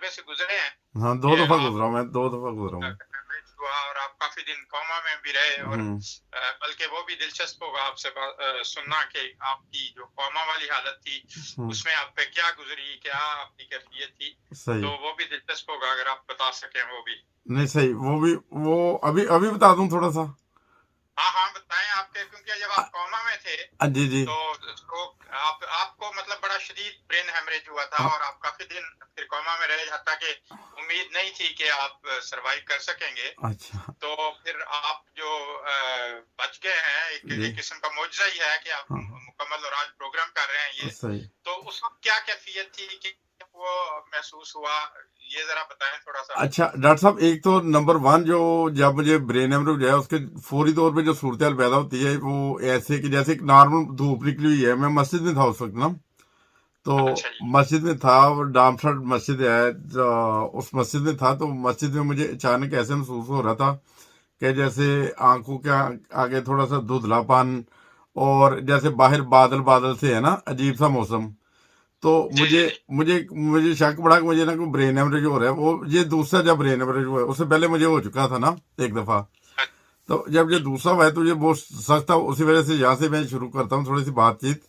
مرحلے سے گزرے ہیں ہاں 2 کہ دفعہ آپ گزرا ہوں میں، 2 دفعہ گزرا ہوں. hemorrhage ہوا اور آپ کافی دن کوما میں بھی رہے، اور ہوں بلکہ وہ بھی دلچسپ ہوگا آپ سے سننا کہ آپ کی جو کوما والی حالت تھی ہوں اس میں آپ پہ کیا گزری، کیا آپ کی کیفیت تھی، صحیح. تو وہ بھی دلچسپ ہوگا اگر آپ بتا سکیں وہ بھی. نہیں صحیح، وہ بھی وہ ابھی بتا دوں تھوڑا سا. ہاں ہاں بتائیں آپ کے، کیونکہ جب آپ کوما میں تھے جی جی. تو آپ کو مطلب بڑا شدید برین ہیمریج ہوا تھا ہاں، اور آپ کافی دن پھر کوما میں رہے، حتیٰ کہ امید نہیں تھی کہ آپ سروائیو کر سکیں گے. اچھا تو پھر آپ جو بچ گئے ہیں، جی. ایک قسم کا معجزہ ہی ہے کہ آپ ہاں مکمل اور آج پروگرام کر رہے ہیں یہ. صحیح. تو اس وقت کیا کیفیت تھی کہ وہ محسوس ہوا، یہ ذرا بتائیں تھوڑا سا. اچھا ڈاکٹر صاحب، ایک تو نمبر 1 جو جب مجھے برین ہیمریج ہے اس کے فوری طور پہ جو صورتحال پیدا ہوتی ہے وہ ایسے کہ جیسے ایک نارمل دھوپ نکلی ہوئی ہے. میں مسجد میں تھا اس وقت نا، تو اچھا جی. مسجد میں تھا، ڈامسٹ مسجد ہے، اس مسجد میں تھا. تو مسجد میں مجھے اچانک ایسے محسوس ہو رہا تھا کہ جیسے آنکھوں کے آگے تھوڑا سا دھندلا پن، اور جیسے باہر بادل بادل سے ہے نا، عجیب سا موسم. تو جی جی مجھے شک پڑا کہ مجھے نا کوئی برین ہیمریج ہو رہا ہے. وہ یہ دوسرا جب برین ہیمریج ہوا ہے، اس سے پہلے مجھے ہو چکا تھا نا ایک دفعہ. تو جب یہ دوسرا ہوا ہے تو یہ بہت سخت تھا. اسی وجہ سے یہاں سے میں شروع کرتا ہوں تھوڑی سی بات چیت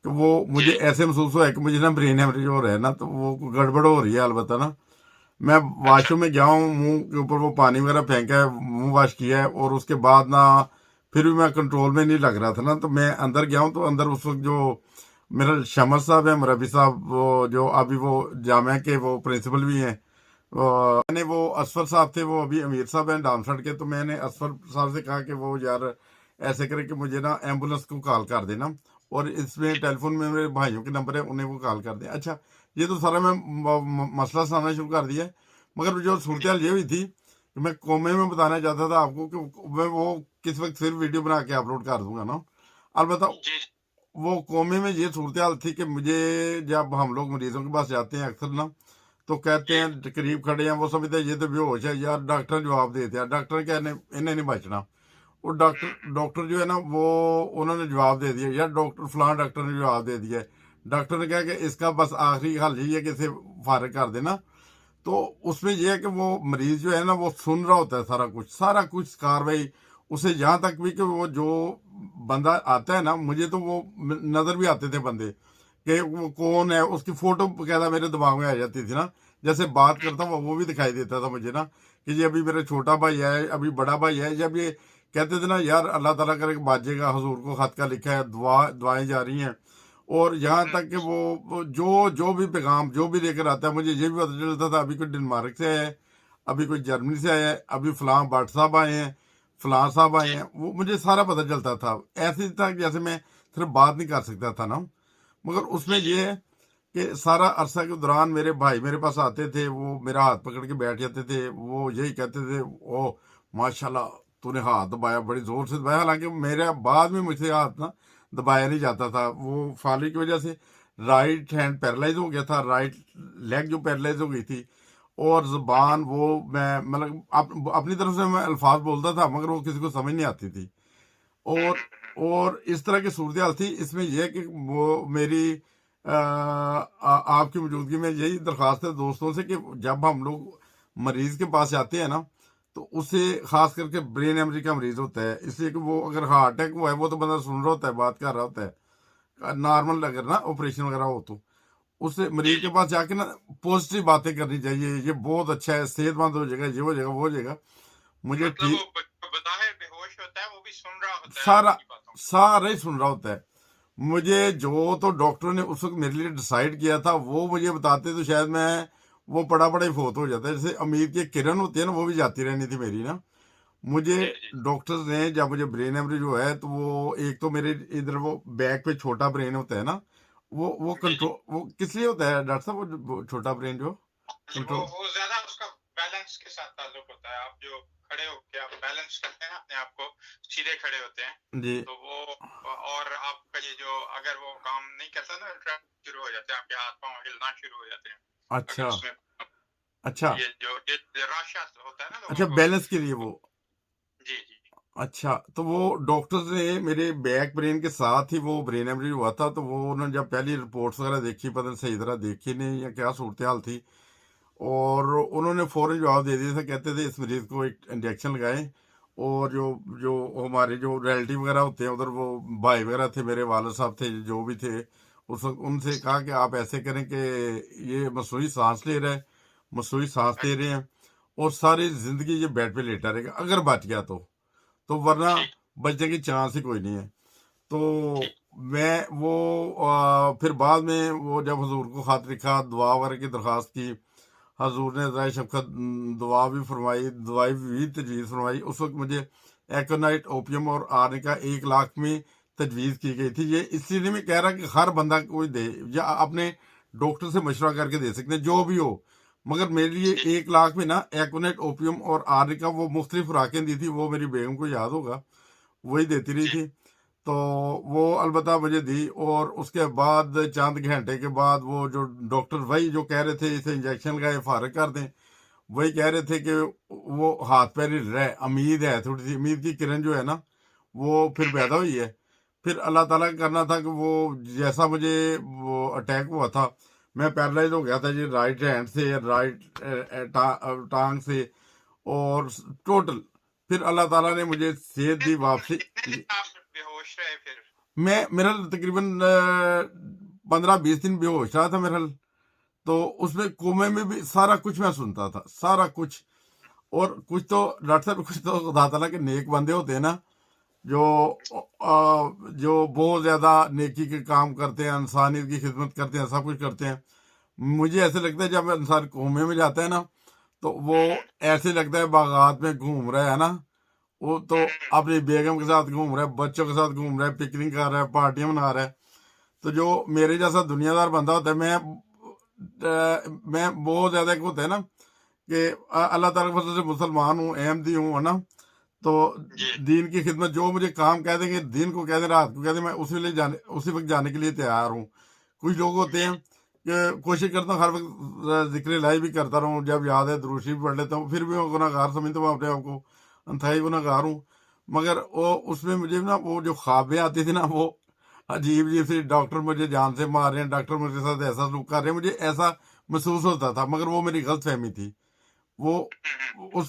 کہ وہ مجھے ایسے محسوس ہوا ہے کہ مجھے نا برین ہیمریج ہو رہا ہے نا، تو وہ گڑبڑ ہو رہی ہے البتہ نا. میں واش روم میں گیا ہوں، منہ کے اوپر وہ پانی وغیرہ پھینکا ہے، منہ واش کیا ہے، اور اس کے بعد نا پھر بھی میں کنٹرول میں نہیں لگ رہا تھا نا. تو میں اندر گیا ہوں، تو اندر اس وقت جو میرا شمس صاحب ہے، مربی صاحب، وہ جو ابھی وہ جامعہ کے وہ پرنسپل بھی ہیں، میں نے وہ اسفر صاحب تھے، وہ ابھی امیر صاحب ہیں ڈامسٹ کے. تو میں نے اسفر صاحب سے کہا کہ وہ یار ایسے کرے کہ مجھے نا ایمبولینس کو کال کر دینا، اور اس میں ٹیلی فون میں میرے بھائیوں کے نمبر ہے، انہیں وہ کال کر دیں. اچھا یہ تو سارا میں مسئلہ سنانا شروع کر دیا. مگر جو صورتحال یہ ہوئی تھی کہ میں قومے میں بتانا چاہتا تھا آپ کو کہ میں وہ کس وقت پھر ویڈیو بنا کے اپلوڈ کر دوں گا نا. البتہ وہ قومے میں یہ صورتحال تھی کہ مجھے جب ہم لوگ مریضوں کے پاس جاتے ہیں اکثر نا، تو کہتے ہیں قریب کھڑے ہیں، وہ سمجھتے ہیں یہ تو بے ہوش ہے یار، ڈاکٹر جواب دیتے ہیں. ڈاکٹر کیا انہیں نہیں بچنا. وہ ڈاکٹر جو ہے نا، وہ انہوں نے جواب دے دیا یار، ڈاکٹر فلاں ڈاکٹر نے جواب دے دیا ہے. ڈاکٹر نے کہا کہ اس کا بس آخری حل یہی ہے کہ اسے فارغ کر دینا. تو اس میں یہ ہے کہ وہ مریض جو ہے نا وہ سن رہا ہوتا ہے سارا کچھ کاروائی اسے، یہاں تک بھی کہ وہ جو بندہ آتا ہے نا، مجھے تو وہ نظر بھی آتے تھے بندے کہ وہ کون ہے، اس کی فوٹو بقاعدہ میرے دماغ میں آ جاتی تھی نا. جیسے بات کرتا ہوں وہ بھی دکھائی دیتا تھا مجھے نا کہ یہ ابھی میرا چھوٹا بھائی ہے، ابھی بڑا بھائی ہے. جب یہ کہتے تھے نا یار اللہ تعالیٰ کرے کہ باجے گا، حضور کو خط کا لکھا ہے، دعائیں جاری ہیں. اور یہاں تک کہ وہ جو بھی پیغام جو بھی لے کر آتا ہے، مجھے یہ بھی پتہ چلتا تھا ابھی کوئی ڈنمارک سے آیا ہے، ابھی کوئی جرمنی سے آیا ہے، ابھی فلاں بٹ صاحب آئے ہیں، فلاں صاحب آئے ہیں. وہ مجھے سارا پتہ چلتا تھا. ایسے تھا جیسے میں صرف بات نہیں کر سکتا تھا نا. مگر اس میں یہ ہے کہ سارا عرصہ کے دوران میرے بھائی میرے پاس آتے تھے، وہ میرا ہاتھ پکڑ کے بیٹھ جاتے تھے، وہ یہی کہتے تھے او ماشاءاللہ تو نے ہاتھ دبایا، بڑی زور سے دبایا. حالانکہ میرے بعد میں مجھ سے ہاتھ نا دبایا نہیں جاتا تھا. وہ فالج کی وجہ سے رائٹ ہینڈ پیرالائز ہو گیا تھا، رائٹ لیگ جو پیرالائز ہو گئی تھی، اور زبان وہ میں مطلب اپنی طرف سے میں الفاظ بولتا تھا مگر وہ کسی کو سمجھ نہیں آتی تھی. اور اس طرح کی صورتحال تھی. اس میں یہ کہ وہ میری آپ کی موجودگی میں یہی درخواست ہے دوستوں سے کہ جب ہم لوگ مریض کے پاس جاتے ہیں نا، تو اسے خاص کر کے برین ہیمریج کا مریض ہوتا ہے، اس لیے کہ وہ اگر ہارٹ اٹیک ہوا ہے وہ تو بندہ سن رہا ہوتا ہے، بات کر رہا ہوتا ہے نارمل. اگر نا آپریشن وغیرہ ہو تو اس سے مریض کے پاس جا کے نا پازیٹیو باتیں کرنی چاہیے، یہ بہت اچھا ہے، صحت مند ہو جائے گا، یہ ہو جائے گا، وہ ہو جائے گا. مجھے مطلب وہ بظاہر بے ہوش ہوتا ہے، وہ بھی سن رہا ہوتا ہے سارا آپ کی باتوں کو. سارا ہی سن رہا ہوتا ہے. مجھے جو تو ڈاکٹر نے اس وقت میرے لیے ڈیسائیڈ کیا تھا وہ مجھے بتاتے تو شاید میں وہ پڑا ہی فوت ہو جاتا ہے. جیسے امید کی کرن ہوتی ہے نا، وہ بھی جاتی رہنی تھی میری نا. مجھے ڈاکٹرز نے جب مجھے برین ہیمریج ہوا ہے تو وہ ایک تو میرے ادھر وہ بیک پہ چھوٹا برین ہوتا ہے نا، وہ کنٹرول وہ کس لیے ہوتا ہے ڈاکٹر صاحب، وہ چھوٹا برین جو کنٹرول. وہ زیادہ اس کا بیلنس کے ساتھ تعلق ہوتا ہے. آپ جو کھڑے ہو کے آپ بیلنس کرتے ہیں اپنے آپ کو، سیدھے کھڑے ہوتے ہیں جی تو وہ، اور آپ کا یہ جو اگر وہ کام نہیں کرتا نا، شروع ہو جاتے ہیں آپ کے ہاتھ پاؤں ہلنا شروع ہو جاتے ہیں. اگر اچھا اس میں اچھا یہ جو راشا ہوتا ہے نا اچھا لوگوں کو. بیلنس کے لیے وہ. جی جی اچھا تو وہ ڈاکٹرز نے میرے بیک برین کے ساتھ ہی وہ برین ہیمریج ہوا تھا. تو وہ انہوں نے جب پہلی رپورٹس وغیرہ دیکھی، پتہ نہیں صحیح طرح دیکھی نہیں یا کیا صورتحال تھی، اور انہوں نے فوراً جواب دے دیا تھا، کہتے تھے اس مریض کو ایک انجیکشن لگائیں، اور جو ہمارے جو ریلیٹیو وغیرہ ہوتے ہیں ادھر، وہ بھائی وغیرہ تھے، میرے والد صاحب تھے جو بھی تھے اس وقت، ان سے کہا کہ آپ ایسے کریں کہ یہ مصنوعی سانس لے رہا ہے، مصنوعی سانس لے رہے ہیں، اور ساری زندگی یہ بیڈ پہ لیٹا رہے گا اگر بچ گیا تو ورنہ ٹھیک بچنے کی چانس ہی کوئی نہیں ہے۔ تو ٹھیک میں پھر بعد میں وہ جب حضور کو خط لکھا، دعا وغیرہ کی درخواست کی، حضور نے ذرائع شفقت دعا بھی فرمائی، دعائی بھی تجویز فرمائی۔ اس وقت مجھے ایکونائٹ اوپیم اور آنے کا 1 لاکھ میں تجویز کی گئی تھی۔ یہ اس لیے نہیں میں کہہ رہا کہ ہر بندہ کوئی دے، یا اپنے ڈاکٹر سے مشورہ کر کے دے سکتے ہیں جو بھی ہو، مگر میرے لیے ٹھیک 1 لاکھ میں نا ایکونائٹ اوپیم اور آنے کا وہ مختلف خوراکیں دی تھی، وہ میری بیگم کو یاد ہوگا، وہی دیتی رہی جی تھی، تو وہ البتہ مجھے دی۔ اور اس کے بعد چند گھنٹے کے بعد وہ جو ڈاکٹر وہی جو کہہ رہے تھے اسے انجیکشن لگائے فارغ کر دیں، وہی کہہ رہے تھے کہ وہ ہاتھ پیر ہل رہا ہے، امید ہے، تھوڑی سی امید کی کرن جو ہے نا وہ پھر پیدا ہوئی ہے۔ پھر اللہ تعالیٰ کا کرنا تھا کہ وہ جیسا مجھے وہ اٹیک ہوا تھا، میں پیرالائز ہو گیا تھا جی، رائٹ ہینڈ سے، رائٹ ٹانگ سے، اور ٹوٹل۔ پھر اللہ تعالیٰ نے مجھے صحت دی واپسی۔ کتنے دن آپ بے ہوش رہے پھر؟ میرا تقریباً 15-20 دن بے ہوش رہا تھا میرا، تو اس میں قومے میں بھی سارا کچھ میں سنتا تھا، سارا کچھ۔ اور کچھ تو ڈاکٹر صاحب، کچھ تو خدا تعالیٰ کے نیک بندے ہوتے ہیں نا، جو جو بہت زیادہ نیکی کے کام کرتے ہیں، انسانیت کی خدمت کرتے ہیں، سب کچھ کرتے ہیں۔ مجھے ایسے لگتا ہے جب انسان قومے میں جاتا ہے نا، تو وہ ایسے لگتا ہے باغات میں گھوم رہا ہے نا، وہ تو اپنی بیگم کے ساتھ گھوم رہا ہے، بچوں کے ساتھ گھوم رہا ہے، پکنک کر رہا ہے، پارٹیاں منا رہا ہے۔ تو جو میرے جیسا دنیا دار بندہ ہوتا ہے، میں بہت زیادہ ایک ہوتا ہے نا کہ اللہ تعالیٰ کی فضل سے مسلمان ہوں، احمدی ہوں، ہے نا، تو جی دین کی خدمت جو مجھے کام کہہ دیں گے، دین کو کہہ دیں، رات کو کہہ دیں، میں اسی وقت جانے کے لیے تیار ہوں۔ کچھ لوگ ہوتے جی ہیں کہ کوشش کرتا ہوں ہر وقت ذکر الہی بھی کرتا رہوں، جب یاد ہے دروشی بھی پڑھ لیتا ہوں، پھر بھی میں گناہ گار سمجھتا ہوں اپنے آپ کو، انتہائی گناہ گار ہوں۔ مگر وہ اس میں مجھے نا وہ جو خوابیں آتی تھی نا، وہ عجیب عجیب سی، ڈاکٹر مجھے جان سے مار رہے ہیں، ڈاکٹر میرے ساتھ ایسا سلوک کر رہے ہیں، مجھے ایسا محسوس ہوتا تھا، مگر وہ میری غلط فہمی تھی۔ وہ اس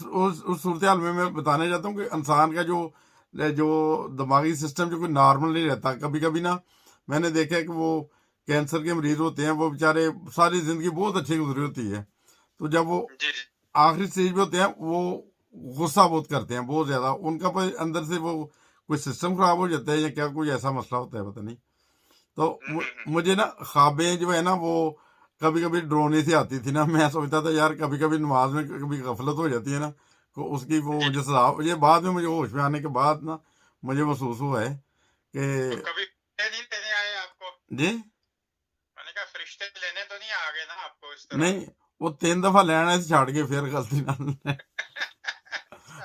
صورتحال میں بتانے جاتا ہوں کہ انسان کا جو دماغی سسٹم جو کوئی نارمل نہیں رہتا، کبھی کبھی نا میں نے دیکھا ہے کہ وہ کینسر کے مریض ہوتے ہیں، وہ بیچارے ساری زندگی بہت اچھی گزری ہوتی ہے، تو جب وہ جی جی آخری اسٹیج پہ ہوتے ہیں، وہ غصہ بہت کرتے ہیں، بہت زیادہ، ان کا اندر سے وہ کوئی سسٹم خراب ہو جاتا ہے یا کیا، کوئی ایسا مسئلہ ہوتا ہے پتہ نہیں۔ تو مجھے نا خوابیں جو ہے نا وہ کبھی کبھی ڈرونی سی آتی تھی نا، میں سوچتا تھا یار کبھی کبھی نماز میں کبھی غفلت ہو جاتی ہے نا، تو اس کی وہ مجھے سزا، یہ بعد میں مجھے ہوش میں آنے کے بعد نا مجھے محسوس ہوا ہے کہ تو کبھی فرشتے نہیں لینے آئے آپ کو؟ جی میں نے کہا فرشتے لینے تو نہیں آ گئے نا آپ کو اس طرح؟ نہیں، وہ 3 دفعہ لینا سے چھاڑ کے پھر غلطی نہ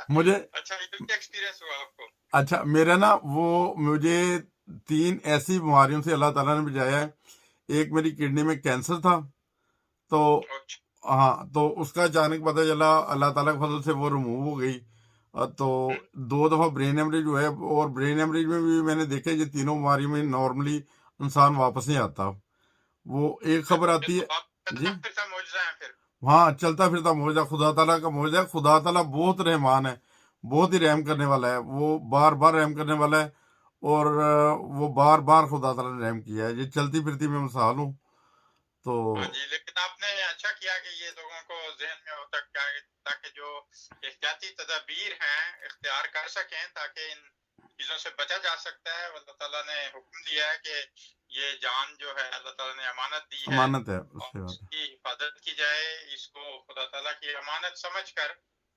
مجھے۔ اچھا یہ بھی ایکسپیرینس ہوا آپ کو؟ اچھا میرا نا وہ مجھے 3 ایسی بیماریوں سے اللہ تعالیٰ نے بچایا ہے۔ ایک میری کڈنی میں کینسر تھا، تو اچھا ہاں، تو اس کا اچانک پتہ چلا، اللہ تعالیٰ کے فضل سے وہ ریموو ہو گئی۔ تو 2 دفعہ برین ایمریج جو ہے، اور برین ایمریج میں بھی میں نے دیکھا یہ تینوں بیماری میں نارملی انسان واپس نہیں آتا، وہ ایک خبر آتی ہے۔ جی پھر معجزہ ہے پھر؟ ہاں، چلتا پھرتا معجزہ، خدا تعالیٰ کا معجزہ ہے۔ خدا تعالیٰ بہت رحمان ہے، بہت ہی رحم کرنے والا ہے، وہ بار بار رحم کرنے والا ہے، اور وہ بار بار خدا تعالیٰ نے رحم کیا ہے۔ یہ چلتی پھرتی میں مثال ہوں۔ تو ہاں جی، لیکن آپ نے اچھا کیا کہ یہ لوگوں کو ذہن میں ہوتا کیا تاکہ جو احتیاطی تدابیر ہیں اختیار کر سکیں، تاکہ ان چیزوں سے بچا جا سکتا ہے۔ اللہ تعالیٰ نے حکم دیا ہے کہ یہ جان جو ہے اللہ تعالیٰ نے امانت دی ہے، امانت ہے، اس اور سے اس بات ہے۔ کی حفاظت کی جائے۔ اس کو خدا تعالیٰ کی امانت سمجھ کر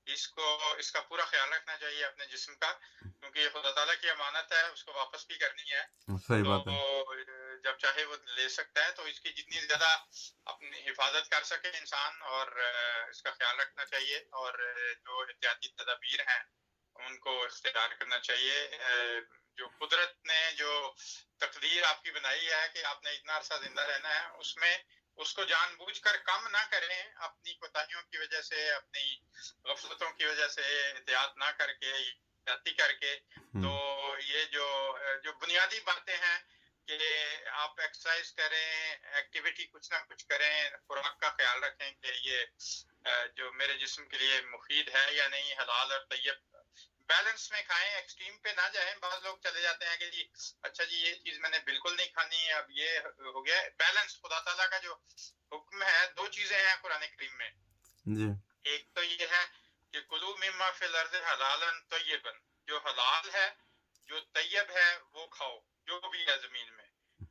اس کا پورا خیال رکھنا چاہیے اپنے جسم کا، کیونکہ یہ خدا تعالیٰ کی امانت ہے، اس کو واپس بھی کرنی ہے۔ صحیح تو بات ہے۔ جب چاہے وہ لے سکتا ہے، تو اس کی جتنی زیادہ اپنی حفاظت کر سکے انسان، اور اس کا خیال رکھنا چاہیے، اور جو احتیاطی تدابیر ہیں ان کو اختیار کرنا چاہیے۔ جو قدرت نے جو تقدیر آپ کی بنائی ہے کہ آپ نے اتنا عرصہ زندہ رہنا ہے، اس میں اس کو جان بوجھ کر کم نہ کریں، اپنی کوتاہیوں کی وجہ سے، اپنی غفلتوں کی وجہ سے احتیاط نہ کر کے، احتیاطی کر کے۔ تو یہ جو بنیادی باتیں ہیں کہ آپ ایکسرسائز کریں، ایکٹیویٹی کچھ نہ کچھ کریں، خوراک کا خیال رکھیں کہ یہ جو میرے جسم کے لیے مفید ہے یا نہیں، حلال اور طیب بیلنس میں کھائیں، ایکسٹریم پہ نہ جائیں. بعض لوگ چلے جاتے ہیں کہ جی اچھا جی یہ چیز میں نے بالکل نہیں کھانی ہے، اب یہ ہو گیا. بیلنس خدا تعالیٰ کا جو حکم ہے، دو چیزیں ہیں قرآن کریم میں. جی ایک تو یہ ہے کہ کلوا مما فی الارض حلالا طیبا، جو حلال ہے جو طیب ہے وہ کھاؤ، جو بھی ہے زمین میں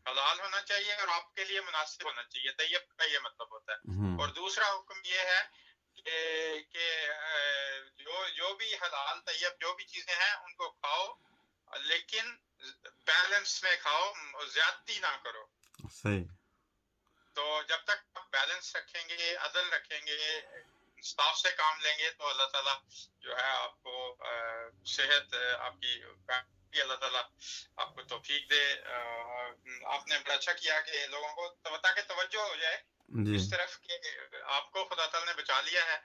حلال ہونا چاہیے اور آپ کے لیے مناسب ہونا چاہیے. طیب کا یہ مطلب ہوتا ہے. اور دوسرا حکم یہ ہے کہ جو بھی حلال طیب جو بھی چیزیں ہیں ان کو کھاؤ، لیکن بیلنس میں کھاؤ، زیادتی نہ کرو. صحیح. تو جب تک آپ بیلنس رکھیں گے، عدل رکھیں گے، انصاف سے کام لیں گے، تو اللہ تعالیٰ جو ہے آپ کو صحت آپ کی اللہ تعالیٰ آپ کو توفیق دے. آپ نے بڑا اچھا کیا کہ لوگوں کو تاکہ توجہ ہو جائے اس طرف کہ آپ کو خدا تعالیٰ نے بچا لیا ہے.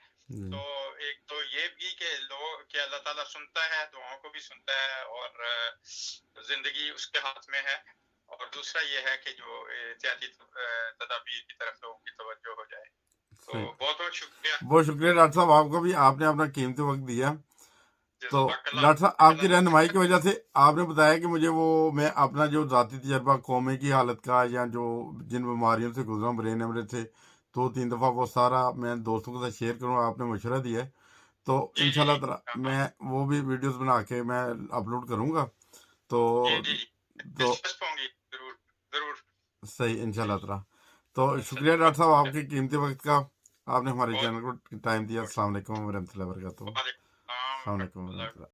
تو ایک تو یہ بھی کہ اللہ تعالیٰ سنتا ہے، دعاؤں کو بھی سنتا ہے، اور زندگی اس کے ہاتھ میں ہے. اور دوسرا یہ ہے کہ جو احتیاطی تدابیر کی طرف لوگوں کی توجہ ہو جائے. تو بہت بہت شکریہ. بہت شکریہ ڈاکٹر صاحب آپ کو بھی، آپ نے اپنا قیمتی وقت دیا. تو ڈاکٹر صاحب آپ کی رہنمائی کی وجہ سے آپ نے بتایا کہ مجھے وہ میں اپنا جو ذاتی تجربہ قومے کی حالت کا یا جو جن بیماریوں سے گزرا ہوں برین ہیمریج سے 2-3 دفعہ، وہ سارا میں دوستوں کے ساتھ شیئر کروں. آپ نے مشورہ دیا ہے تو انشاءاللہ تعالی میں وہ بھی ویڈیوز بنا کے میں اپلوڈ کروں گا. تو صحیح انشاءاللہ تعالی. تو شکریہ ڈاکٹر صاحب آپ کے قیمتی وقت کا، آپ نے ہمارے چینل کو ٹائم دیا. السلام علیکم ورحمۃ اللہ وبرکاتہ. السلام علیکم ورحمۃ اللہ.